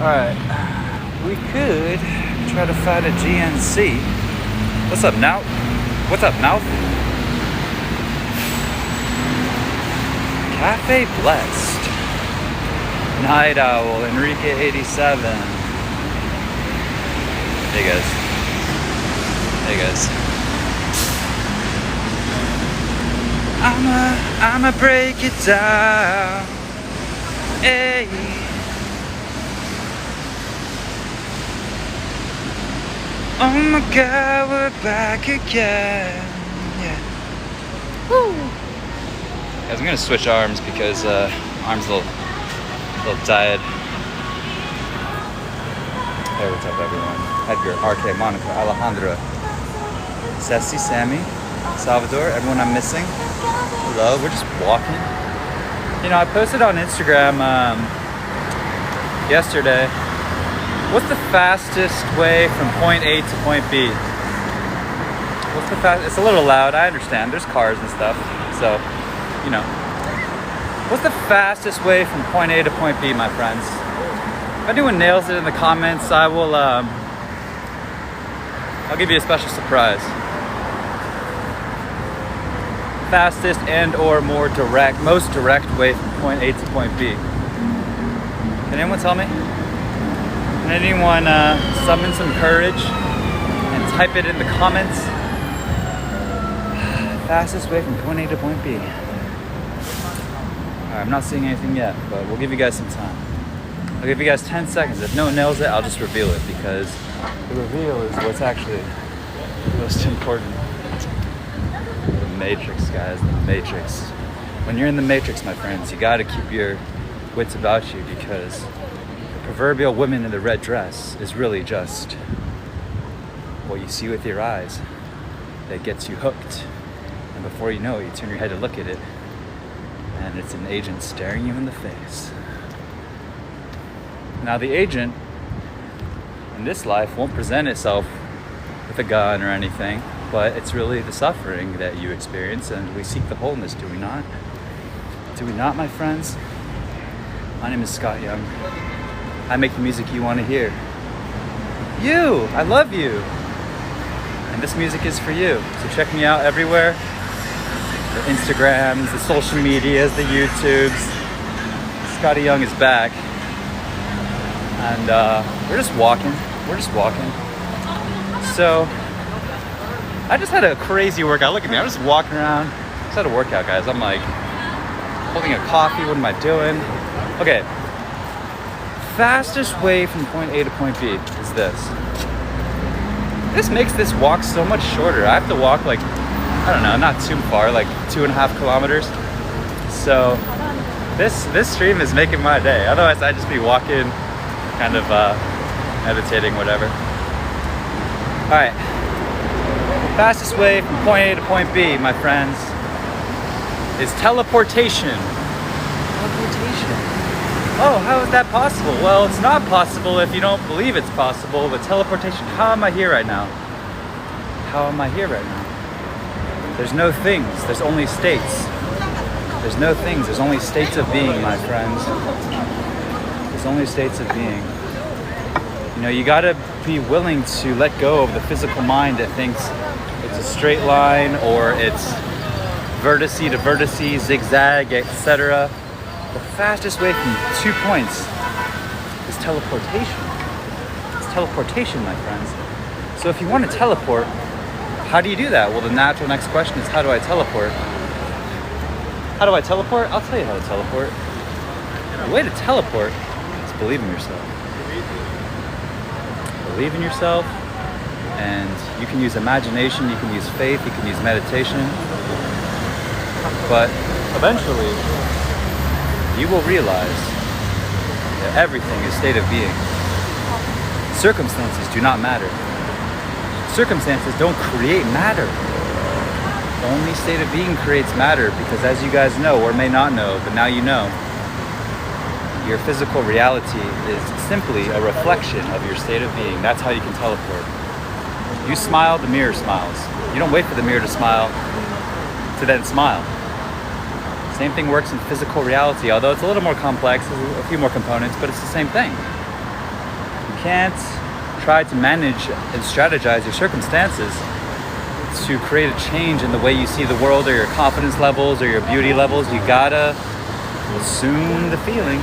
Alright, we could try to find a GNC. What's up, now? What's up, mouth? Cafe Blessed. Night Owl, Enrique 87. Hey guys. Hey guys. I'ma break it down. Hey. Oh my God, we're back again. Yeah. Woo. Guys, I'm gonna switch arms because arms a little tired. Hey, what's up, everyone? Edgar, RK, Monica, Alejandra, Ceci, Sammy, Salvador, everyone I'm missing. Hello, we're just walking. You know, I posted on Instagram yesterday. What's the fastest way from point A to point B? What's the fast? It's a little loud, I understand. There's cars and stuff, so, you know. What's the fastest way from point A to point B, my friends? If anyone nails it in the comments, I will, I'll give you a special surprise. Fastest and or more direct, most direct way from point A to point B. Can anyone tell me? Can anyone summon some courage and type it in the comments? Fastest way from point A to point B. Alright, I'm not seeing anything yet, but we'll give you guys some time. I'll give you guys 10 seconds. If no one nails it, I'll just reveal it, because the reveal is what's actually most important. The Matrix, guys, the Matrix. When you're in the Matrix, my friends, you gotta keep your wits about you, because the proverbial woman in the red dress is really just what you see with your eyes that gets you hooked. And before you know it, you turn your head to look at it, and it's an agent staring you in the face. Now, the agent in this life won't present itself with a gun or anything, but it's really the suffering that you experience, and we seek the wholeness, do we not? Do we not, my friends? My name is Scott Young. I make the music you want to hear. You! I love you! And this music is for you. So check me out everywhere. The Instagrams, the social medias, the YouTubes. Scotty Young is back. And we're just walking. So, I just had a crazy workout. Look at me, I'm just walking around. Just had a workout, guys. I'm like, holding a coffee, what am I doing? Okay, fastest way from point A to point B is this. This makes this walk so much shorter. I have to walk like, I don't know, not too far, like 2.5 kilometers. So, this stream is making my day. Otherwise, I'd just be walking, kind of meditating, whatever. All right, fastest way from point A to point B, my friends, is teleportation. Teleportation. Oh, how is that possible? Well, it's not possible if you don't believe it's possible, but teleportation, how am I here right now? How am I here right now? There's no things, there's only states. There's no things, there's only states of being, my friends. There's only states of being. You know, you gotta be willing to let go of the physical mind that thinks it's a straight line, or it's vertice to vertice, zigzag, etc. The fastest way from 2 points is teleportation. It's teleportation, my friends. So if you want to teleport, how do you do that? Well, the natural next question is, how do I teleport? How do I teleport? I'll tell you how to teleport. The way to teleport is believe in yourself. Believe in yourself, and you can use imagination, you can use faith, you can use meditation, but eventually you will realize that everything is state of being. Circumstances do not matter. Circumstances don't create matter. Only state of being creates matter, because as you guys know, or may not know, but now you know, your physical reality is simply a reflection of your state of being. That's how you can teleport. You smile, the mirror smiles. You don't wait for the mirror to smile to then smile. Same thing works in physical reality, although it's a little more complex, there's a few more components, but it's the same thing. can't try to manage and strategize your circumstances to create a change in the way you see the world or your confidence levels or your beauty levels. You gotta assume the feeling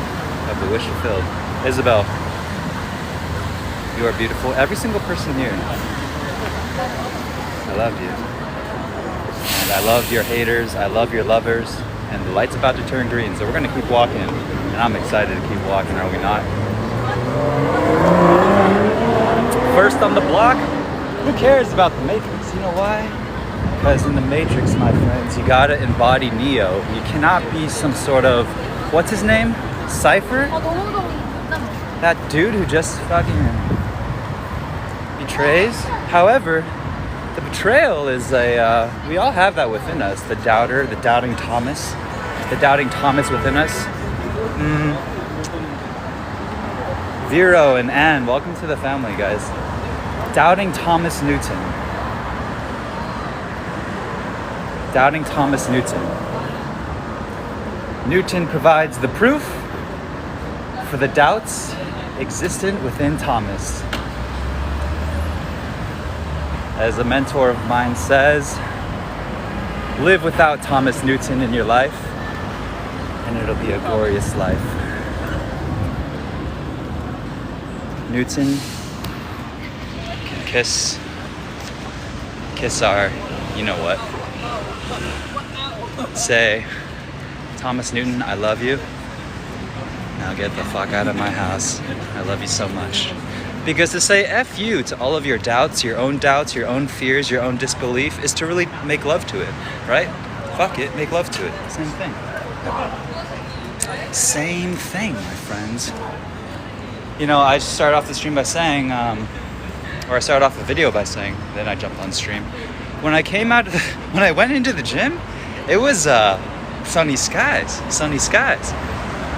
of the wish fulfilled. Isabel, you are beautiful. Every single person here. I love you. And I love your haters. I love your lovers. And the light's about to turn green, so we're gonna keep walking. And I'm excited to keep walking, are we not? First on the block, who cares about the Matrix? You know why? Because in the Matrix, my friends, you gotta embody Neo. You cannot be some sort of, what's his name? Cypher? That dude who just fucking betrays. However, the betrayal is we all have that within us. The doubter, the doubting Thomas. The doubting Thomas within us. Vero and Anne, welcome to the family, guys. Doubting Thomas Newton. Doubting Thomas Newton. Newton provides the proof for the doubts existent within Thomas. As a mentor of mine says, live without Thomas Newton in your life, and it'll be a glorious life. Newton can kiss our, you know what. Say, Thomas Newton, I love you. Now get the fuck out of my house. I love you so much. Because to say F you to all of your doubts, your own fears, your own disbelief, is to really make love to it, right? Fuck it, make love to it. Same thing. Same thing, my friends. You know, I started off the stream by saying, or I started off the video by saying, then I jumped on stream. When I came out, when I went into the gym, it was sunny skies.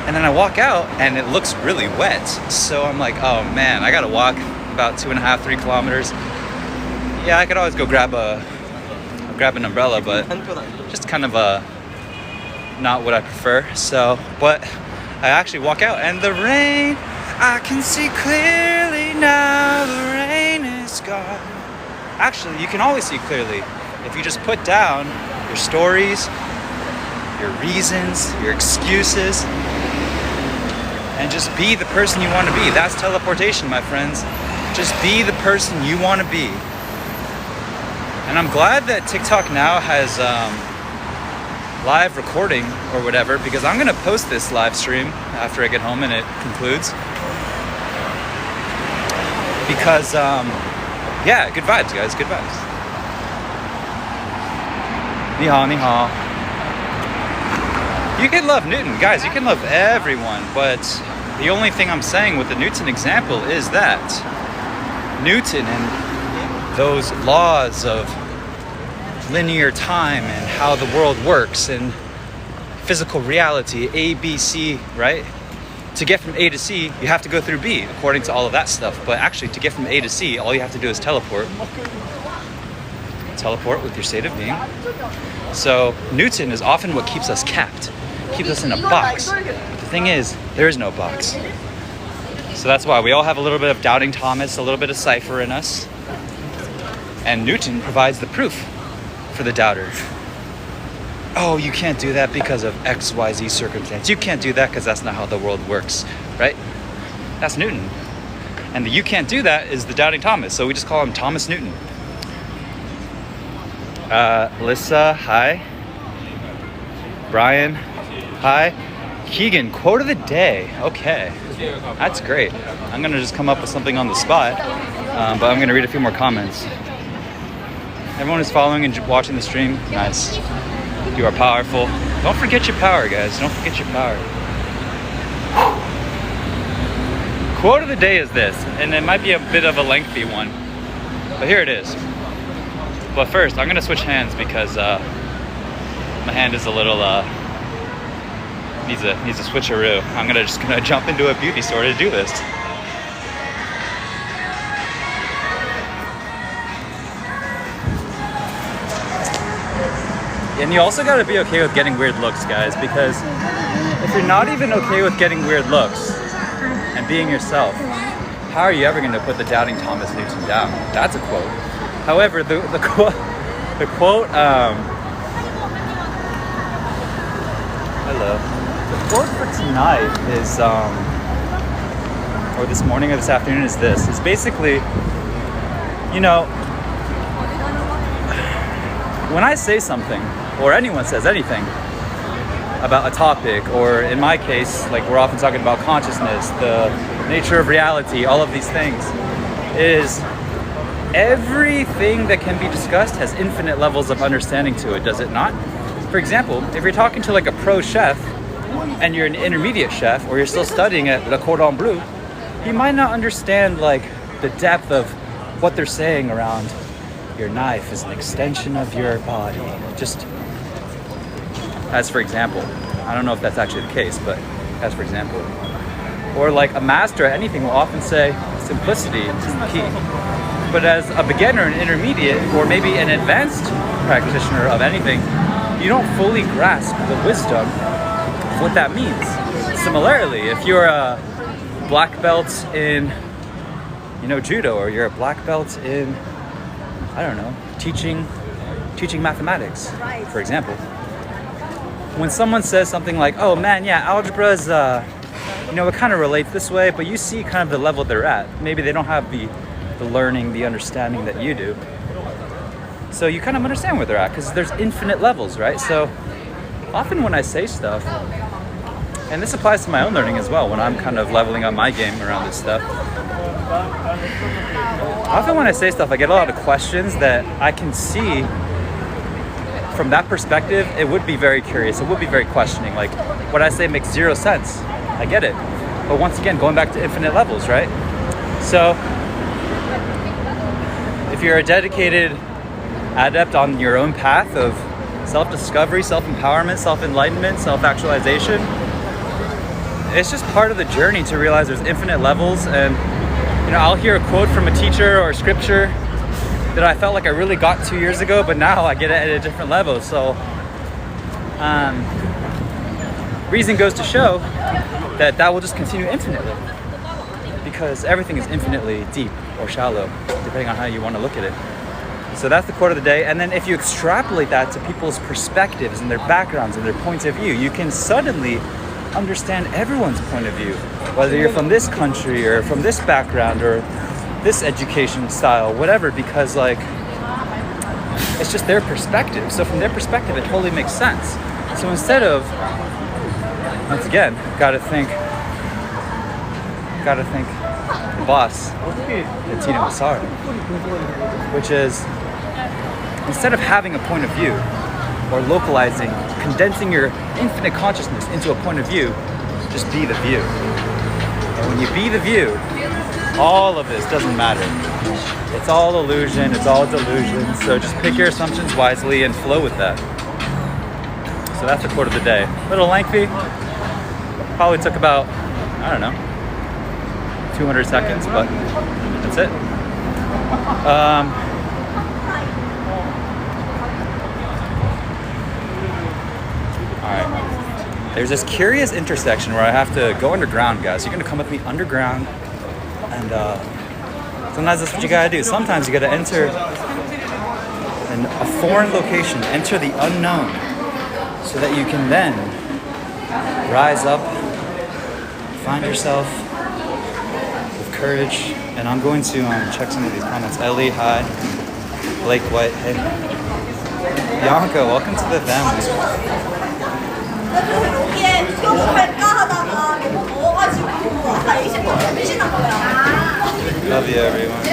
And then I walk out and it looks really wet. So I'm like, oh man, I gotta walk about 2.5, 3 kilometers. Yeah, I could always go grab an umbrella, but just kind of not what I prefer. So, but I actually walk out and the rain, I can see clearly now, the rain is gone. Actually, you can always see clearly if you just put down your stories, your reasons, your excuses, and just be the person you want to be. That's teleportation, my friends. Just be the person you want to be. And I'm glad that TikTok now has live recording or whatever, because I'm gonna post this live stream after I get home and it concludes. Because, yeah, good vibes, guys, good vibes. Ni hao, ni hao. You can love Newton, guys, you can love everyone, but the only thing I'm saying with the Newton example is that Newton and those laws of linear time and how the world works and physical reality, A, B, C, right? To get from A to C, you have to go through B, according to all of that stuff. But actually, to get from A to C, all you have to do is teleport. Teleport with your state of being. So Newton is often what keeps us capped, keeps us in a box. The thing is, there is no box. So that's why we all have a little bit of doubting Thomas, a little bit of Cypher in us. And Newton provides the proof for the doubter. Oh, you can't do that because of XYZ circumstance. You can't do that because that's not how the world works, right? That's Newton. And the you can't do that is the doubting Thomas. So we just call him Thomas Newton. Lissa, hi. Brian, hi. Keegan, quote of the day. Okay, that's great. I'm gonna just come up with something on the spot, but I'm gonna read a few more comments. Everyone who's following and watching the stream, nice. You are powerful. Don't forget your power, guys. Don't forget your power. Quote of the day is this, and it might be a bit of a lengthy one, but here it is. But first, I'm gonna switch hands because my hand is a little needs a switcheroo. I'm just gonna jump into a beauty store to do this. And you also gotta be okay with getting weird looks, guys, because if you're not even okay with getting weird looks and being yourself, how are you ever going to put the doubting Thomas Newton down? That's a quote. However, the quote, hello. The quote for tonight is, or this morning or this afternoon is this. It's basically, you know, when I say something, or anyone says anything about a topic, or in my case, like we're often talking about consciousness, the nature of reality, all of these things, is everything that can be discussed has infinite levels of understanding to it, does it not? For example, if you're talking to like a pro chef and you're an intermediate chef, or you're still studying at Le Cordon Bleu, you might not understand like the depth of what they're saying around your knife is an extension of your body. Just as for example. I don't know if that's actually the case, but as for example. Or like a master at anything will often say simplicity is the key. But as a beginner, an intermediate, or maybe an advanced practitioner of anything, you don't fully grasp the wisdom of what that means. Similarly, if you're a black belt in, you know, judo, or you're a black belt in, I don't know, teaching mathematics, for example. When someone says something like, oh man, yeah, algebra is, you know, it kind of relates this way, but you see kind of the level they're at. Maybe they don't have the learning, the understanding that you do. So you kind of understand where they're at, because there's infinite levels, right? So often when I say stuff, and this applies to my own learning as well, when I'm kind of leveling up my game around this stuff, often when I say stuff, I get a lot of questions that I can see from that perspective. It would be very curious. It would be very questioning. Like, what I say makes zero sense. I get it. But once again, going back to infinite levels, right? So if you're a dedicated adept on your own path of self-discovery, self-empowerment, self-enlightenment, self-actualization, it's just part of the journey to realize there's infinite levels. And you know, I'll hear a quote from a teacher or scripture that I felt like I really got 2 years ago, but now I get it at a different level. So reason goes to show that will just continue infinitely, because everything is infinitely deep or shallow, depending on how you want to look at it. So that's the quote of the day. And then if you extrapolate that to people's perspectives and their backgrounds and their points of view, you can suddenly understand everyone's point of view, whether you're from this country or from this background or this education style, whatever, because like it's just their perspective. So from their perspective, it totally makes sense. So instead of, once again, gotta thank the boss, Tina Masari, which is, instead of having a point of view or localizing, condensing your infinite consciousness into a point of view, just be the view. And when you be the view, all of this doesn't matter. It's all illusion, it's all delusion. So just pick your assumptions wisely and flow with that. So that's the quote of the day. A little lengthy. Probably took about, I don't know, 200 seconds, but that's it. Alright. There's this curious intersection where I have to go underground, guys. You're gonna come with me underground, and sometimes that's what you gotta do. Sometimes you gotta enter a foreign location, enter the unknown, so that you can then rise up, find yourself with courage. And I'm going to check some of these comments. Ellie, hi. Blake White, hey. Bianca, welcome to the family. Love you, everyone.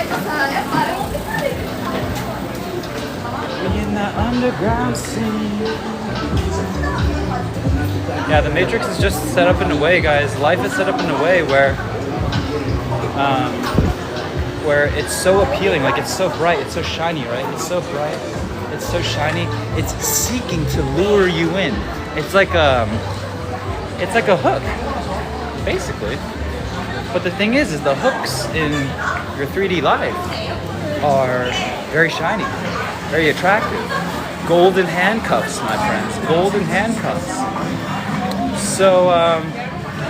In that underground scene. Yeah, the Matrix is just set up in a way, guys. Life is set up in a way where it's so appealing, like it's so bright, it's so shiny, right? It's so bright, it's so shiny. It's seeking to lure you in. It's like a hook, basically. But the thing is the hooks in your 3D life are very shiny, very attractive. Golden handcuffs, my friends, golden handcuffs. So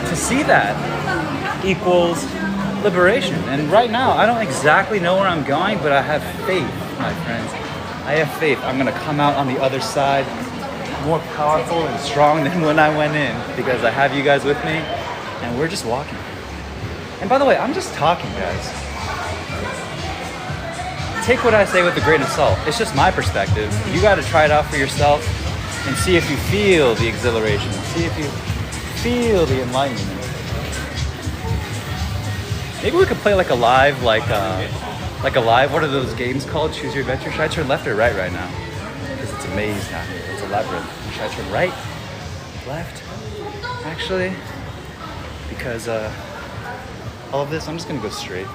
to see that equals liberation. And right now, I don't exactly know where I'm going, but I have faith, my friends. I have faith. I'm gonna come out on the other side more powerful and strong than when I went in, because I have you guys with me, and we're just walking. And by the way, I'm just talking, guys. Take what I say with a grain of salt. It's just my perspective. You gotta try it out for yourself and see if you feel the exhilaration. See if you feel the enlightenment. Maybe we could play like a live, what are those games called? Choose your adventure. Should I turn left or right now? Because it's a maze now. It's a labyrinth. Should I turn right? Left? Actually, because all of this, I'm just gonna go straight.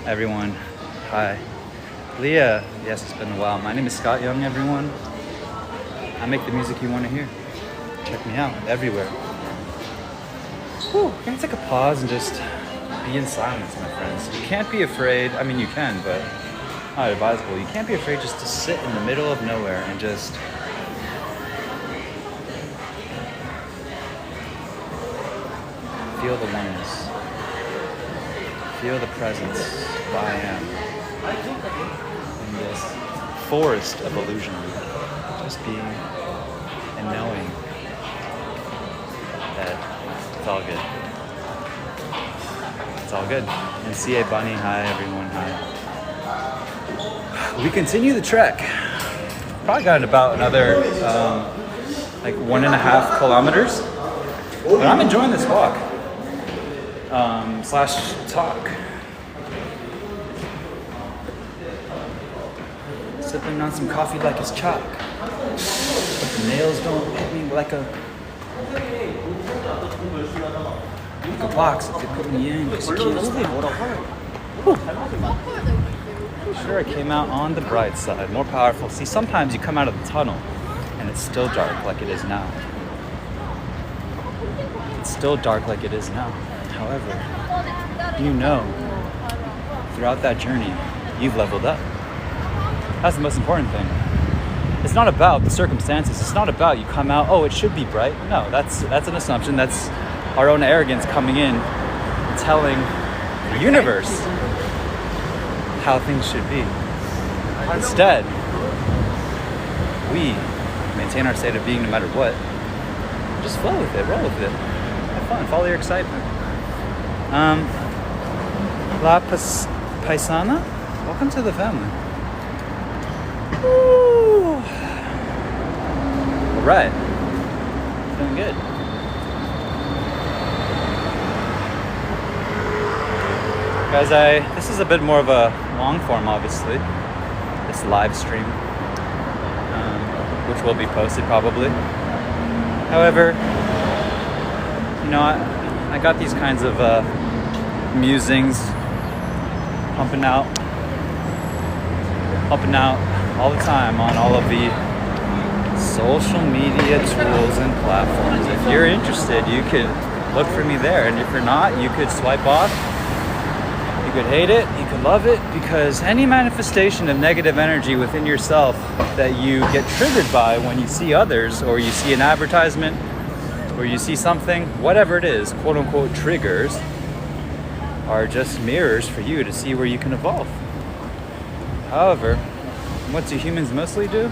Everyone, hi. Leah, yes, it's been a while. My name is Scott Young, everyone. I make the music you want to hear. Check me out everywhere. Whew, we're gonna take a pause and just be in silence, my friends. You can't be afraid. I mean, you can, but not advisable. You can't be afraid just to sit in the middle of nowhere and just feel the oneness. Feel the presence of I am in this forest of illusion. Just being and knowing that it's all good. It's all good. And CA Bunny, hi everyone, hi. We continue the trek. Probably got about another like 1.5 kilometers. But I'm enjoying this walk. Slash talk. Sipping on some coffee like it's chalk. But the nails don't hit me like a box that they put me in. Just sure, I came out on the bright side, more powerful. See, sometimes you come out of the tunnel and it's still dark like it is now. It's still dark like it is now. However, you know, throughout that journey, you've leveled up. That's the most important thing. It's not about the circumstances. It's not about you come out, oh, it should be bright. No, that's an assumption. That's our own arrogance coming in, telling the universe how things should be. Instead, we maintain our state of being no matter what. Just flow with it, roll with it. Have fun, follow your excitement. La Paisana, welcome to the family. Woo. All right, doing good. Guys, this is a bit more of a long form, obviously. This live stream, which will be posted probably. However, you know, I got these kinds of musings pumping out all the time on all of the social media tools and platforms. If you're interested, you could look for me there, and if you're not, you could swipe off. You could hate it, you could love it, because any manifestation of negative energy within yourself that you get triggered by when you see others, or you see an advertisement, or you see something, whatever it is, quote unquote triggers, are just mirrors for you to see where you can evolve. However, what do humans mostly do?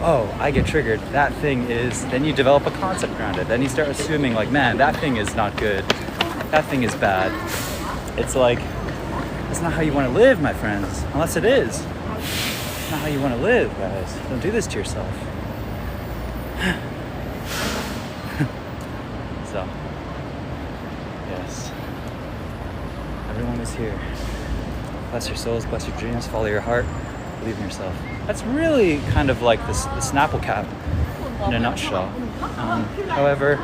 Oh, I get triggered. That thing is, then you develop a concept around it. Then you start assuming like, man, that thing is not good. That thing is bad. It's like, that's not how you want to live, my friends. Unless it is. It's not how you want to live, guys. Don't do this to yourself. So, yes. Everyone is here. Bless your souls, bless your dreams, follow your heart, believe in yourself. That's really kind of like the Snapple cap in a nutshell. However,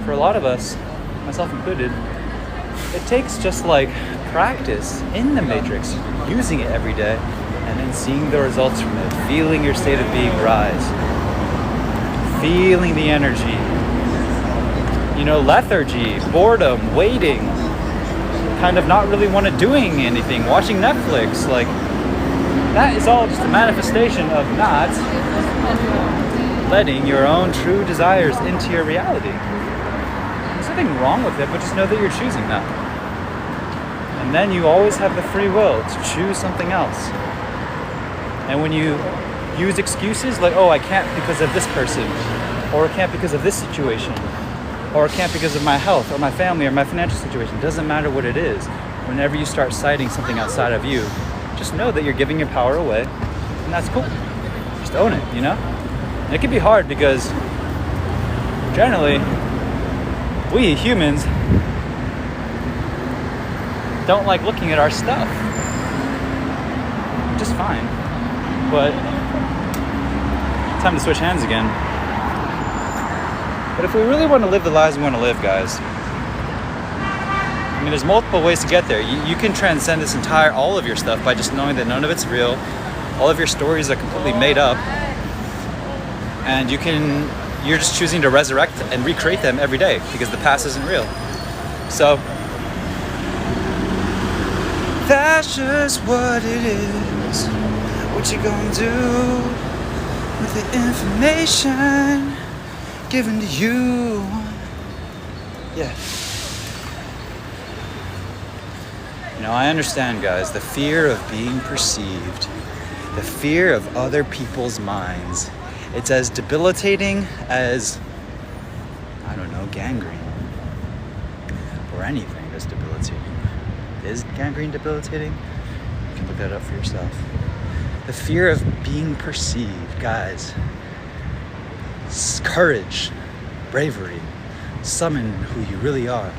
for a lot of us, myself included, it takes just like practice in the matrix, using it every day, and then seeing the results from it, feeling your state of being rise, feeling the energy, you know, lethargy, boredom, waiting, kind of not really want to doing anything, watching Netflix, like that is all just a manifestation of not letting your own true desires into your reality. nothing wrong with it, but just know that you're choosing that. And then you always have the free will to choose something else. And when you use excuses like, oh, I can't because of this person, or I can't because of this situation, or I can't because of my health or my family or my financial situation, doesn't matter what it is. Whenever you start citing something outside of you, just know that you're giving your power away, and that's cool. Just own it, you know? And it can be hard because generally, we humans don't like looking at our stuff. Just fine. But time to switch hands again. But if we really want to live the lives we want to live, guys, I mean, there's multiple ways to get there. You can transcend this all of your stuff by just knowing that none of it's real. All of your stories are completely made up. And you're just choosing to resurrect and recreate them every day because the past isn't real. So, that's just what it is. What you gonna do with the information given to you? Yeah. You know, I understand, guys, the fear of being perceived, the fear of other people's minds. It's as debilitating as, I don't know, gangrene. Or anything that's debilitating. Is gangrene debilitating? You can look that up for yourself. The fear of being perceived, guys. Courage, bravery, summon who you really are.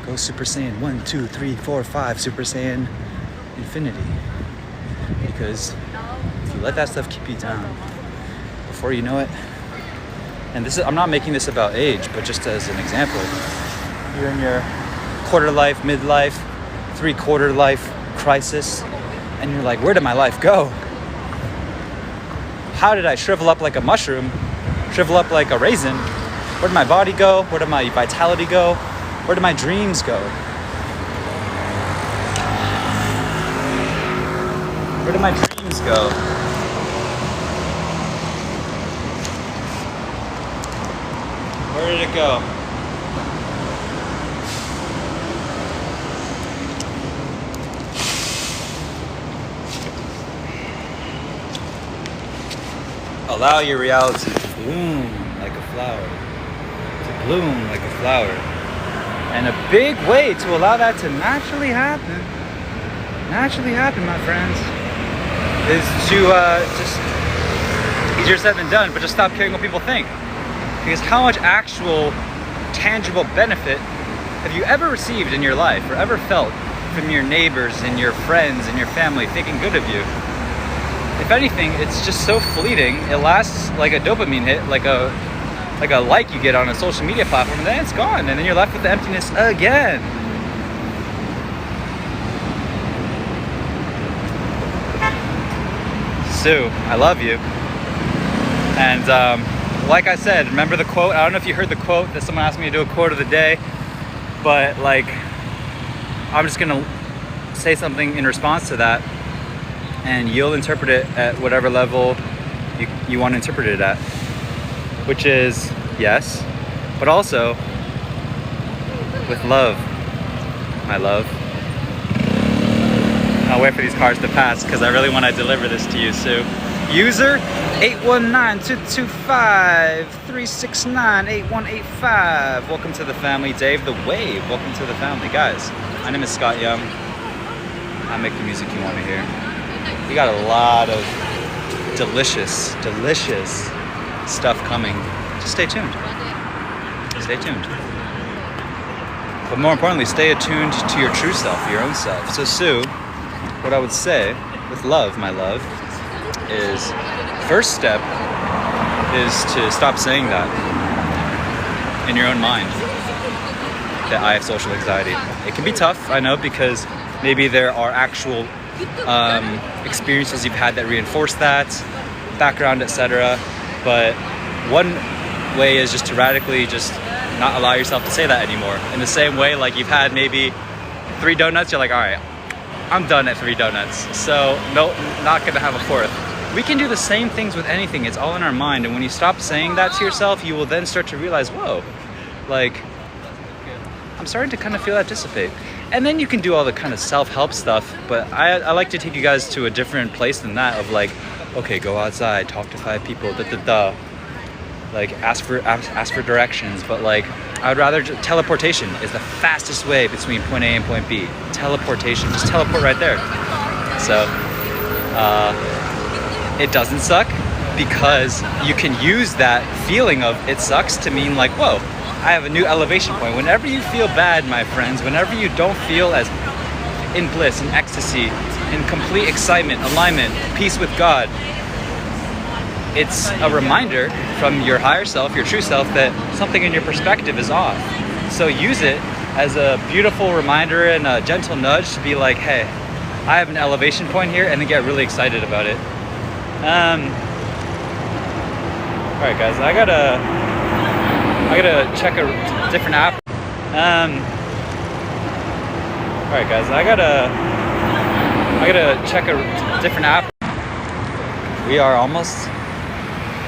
Go Super Saiyan 1, 2, 3, 4, 5, Super Saiyan infinity. Because if you let that stuff keep you down, before you know it, and I'm not making this about age, but just as an example, you're in your quarter life, midlife, 3/4 life crisis, and you're like, where did my life go? How did I shrivel up like a mushroom, shrivel up like a raisin? Where did my body go? Where did my vitality go? Where did my dreams go? Where did my dreams go? Where did it go? Allow your reality to bloom like a flower. To bloom like a flower. And a big way to allow that to naturally happen, my friends, is to just, easier said than done, but just stop caring what people think. Because how much actual, tangible benefit have you ever received in your life or ever felt from your neighbors and your friends and your family thinking good of you? If anything, it's just so fleeting. It lasts like a dopamine hit, like a like you get on a social media platform, and then it's gone, and then you're left with the emptiness again. Sue, I love you. And like I said, remember the quote? I don't know if you heard the quote that someone asked me to do a quote of the day, but like, I'm just gonna say something in response to that, and you'll interpret it at whatever level you want to interpret it at. Which is, yes, but also with love, my love. I'll wait for these cars to pass because I really want to deliver this to you, Sue. User 819-225-369-8185. Welcome to the family. Dave the Wave, welcome to the family. Guys, my name is Scott Young. I make the music you want to hear. We got a lot of delicious stuff coming. Just stay tuned. Stay tuned. But more importantly, stay attuned to your true self, your own self. So Sue, what I would say with love, my love, is first step is to stop saying that in your own mind, that I have social anxiety. It can be tough, I know, because maybe there are actual experiences you've had that reinforce that, background, etc. But one way is just to radically just not allow yourself to say that anymore. In the same way, like you've had maybe 3 donuts, you're like, all right, I'm done at 3 donuts, so no, not gonna have a 4th. We can do the same things with anything. It's all in our mind. And when you stop saying that to yourself, you will then start to realize, whoa, like I'm starting to kind of feel that dissipate. And then you can do all the kind of self-help stuff, but I like to take you guys to a different place than that of like, okay, go outside, talk to 5 people, like ask for directions. But like, I would rather teleportation is the fastest way between point A and point B. Teleportation, just teleport right there. So it doesn't suck because you can use that feeling of it sucks to mean like, whoa, I have a new elevation point. Whenever you feel bad, my friends, whenever you don't feel as in bliss, in ecstasy, in complete excitement, alignment, peace with God, it's a reminder from your higher self, your true self, that something in your perspective is off. So use it as a beautiful reminder and a gentle nudge to be like, hey, I have an elevation point here, and then get really excited about it. All right, guys, I gotta check a different app. All right, guys, I gotta check a different app. We are almost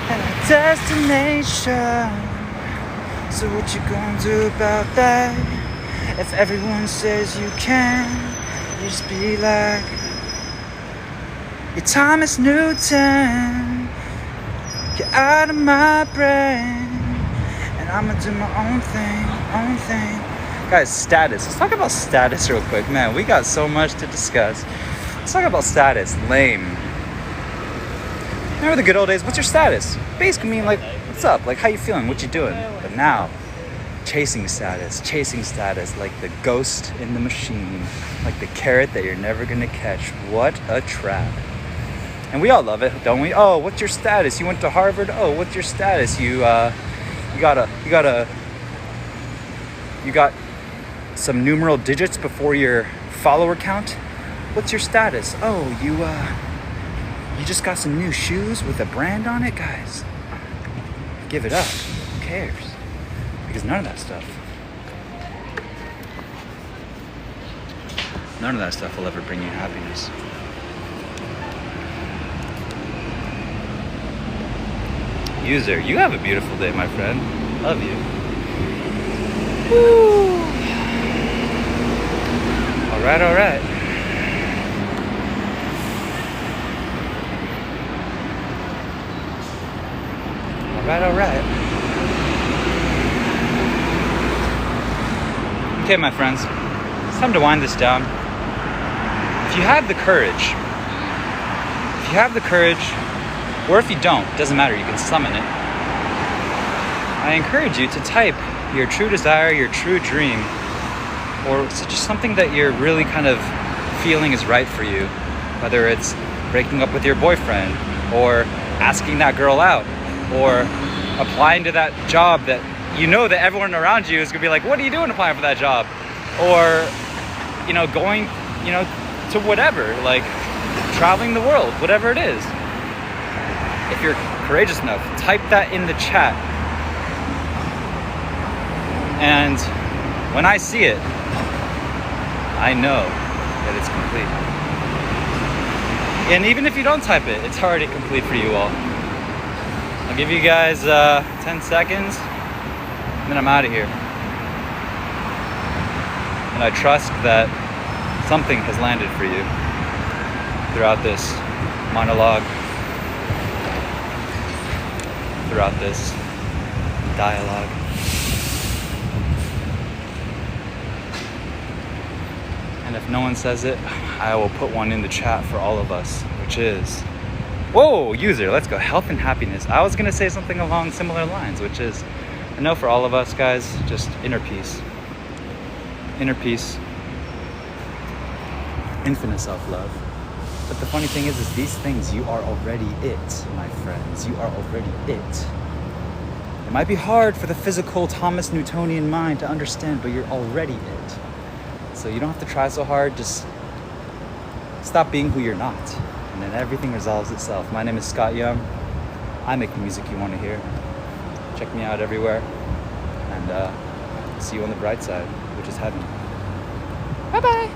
at our destination. So what you gonna do about that? If everyone says you can, you just be like, you're Thomas Newton. Get out of my brain. I'ma do my own thing. Guys, status. Let's talk about status real quick. Man, we got so much to discuss. Let's talk about status. Lame. Remember the good old days? What's your status? Basically mean like, what's up? Like, how you feeling? What you doing? But now, chasing status, like the ghost in the machine, like the carrot that you're never gonna catch. What a trap. And we all love it, don't we? Oh, what's your status? You went to Harvard? Oh, what's your status? You got some numeral digits before your follower count. What's your status? Oh, you just got some new shoes with a brand on it, guys. Give it up. Who cares? Because none of that stuff will ever bring you happiness. User, you have a beautiful day, my friend. Love you. Woo. All right. All right. Okay, my friends, it's time to wind this down. If you have the courage, or if you don't, doesn't matter, you can summon it. I encourage you to type your true desire, your true dream, or just something that you're really kind of feeling is right for you. Whether it's breaking up with your boyfriend, or asking that girl out, or applying to that job that you know that everyone around you is gonna be like, what are you doing applying for that job? Or, going, to whatever, like traveling the world, whatever it is. If you're courageous enough, type that in the chat. And when I see it, I know that it's complete. And even if you don't type it, it's already complete for you all. I'll give you guys 10 seconds, and then I'm out of here. And I trust that something has landed for you throughout this monologue, throughout this dialogue. And if no one says it, I will put one in the chat for all of us, which is, whoa, user, let's go, health and happiness. I was gonna say something along similar lines, which is, I know for all of us guys, just inner peace, infinite self-love. But the funny thing is these things, you are already it, my friends. You are already it. It might be hard for the physical Thomas Newtonian mind to understand, but you're already it. So you don't have to try so hard, just stop being who you're not. And then everything resolves itself. My name is Scott Young. I make the music you want to hear. Check me out everywhere. And see you on the bright side, which is heaven. Bye-bye.